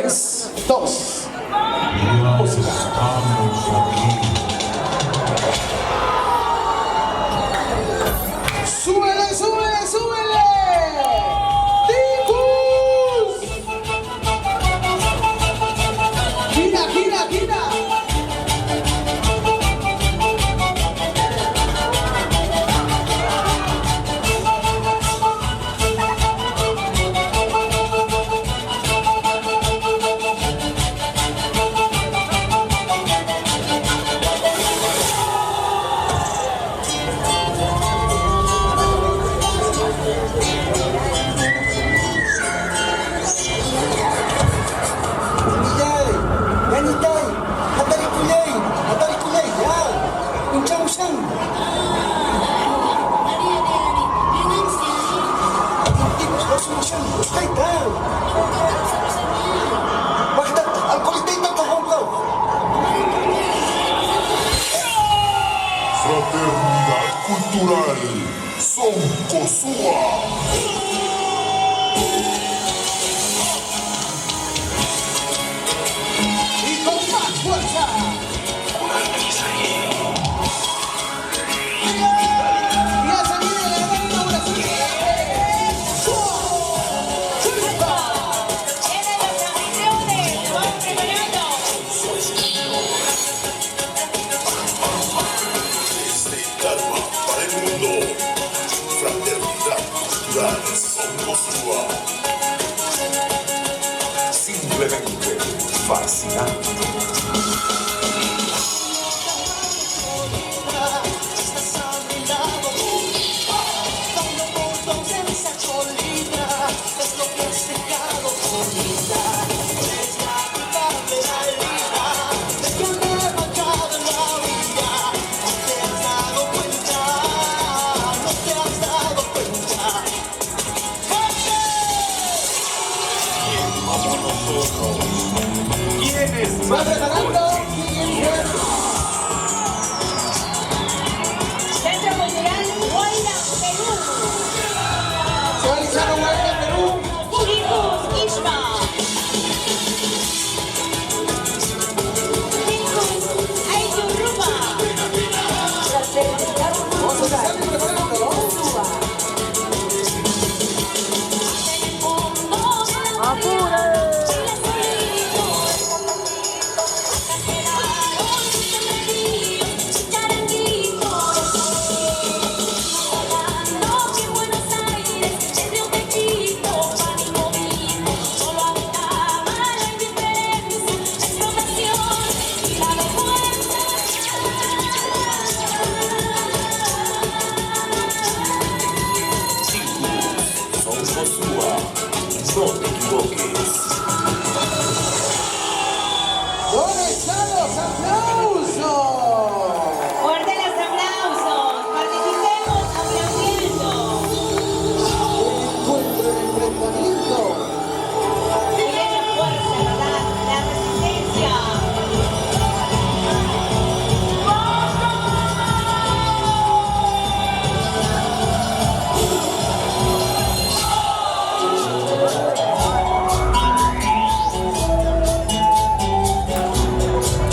3, 2. Música. Estamos aquí. ¡Súbele, súbele, súbele! ¡Ticus! ¡Gira, gira, gira! Fraternidad Cultural Soncosúa. ¡Y con más fuerza! ¡Ya se viene la gran inauguración! Para el mundo, Fraternidad Cultural Soncosúa. Simplemente fascinante. ¿Quiénes ¡Va más? preparando! Centro Cultural Guaira, Perú. Se va a alisar un guardia de Perú. Ticus Ishma. Ticus Ayurruba. Fraternidad Vamos a empezar preparando, ¿no? Soncosúa. No te equivoques. ¿Dónde están los aplausos? Fuerte los aplausos. Participemos aplaudiendo. Encuentro el enfrentamiento. Miren la fuerza, ¿verdad? La resistencia.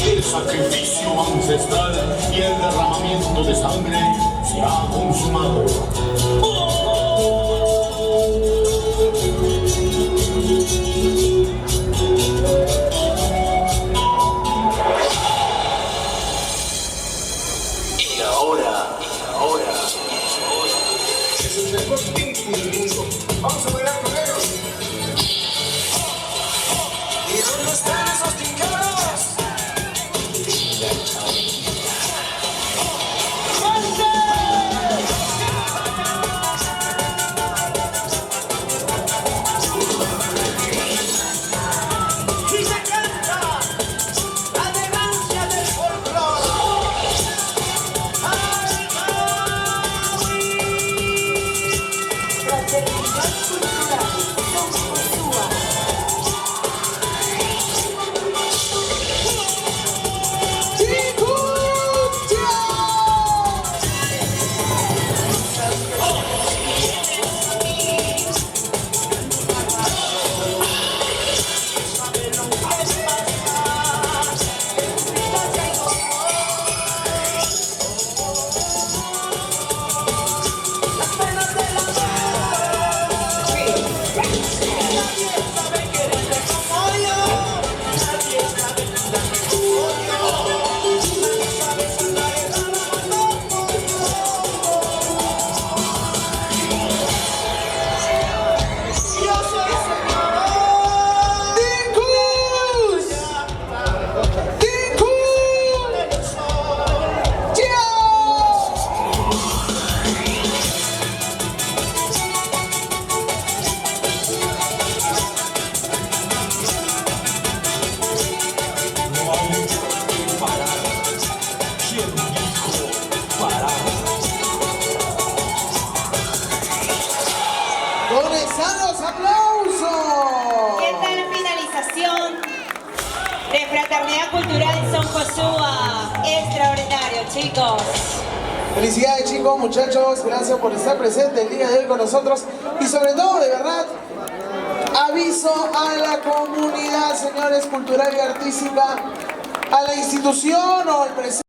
El sacrificio ancestral y el derramamiento de sangre se ha consumado. Y ahora, Es el mejor tiempo del mundo. Vamos a bailar con ellos. ¿Y dónde están esos tincados? de Fraternidad Cultural Son Cosúa. Extraordinario, chicos. Felicidades, chicos, muchachos. Gracias por estar presentes el día de hoy con nosotros. Y sobre todo, de verdad, aviso a la comunidad, señores, cultural y artística, a la institución o al presidente.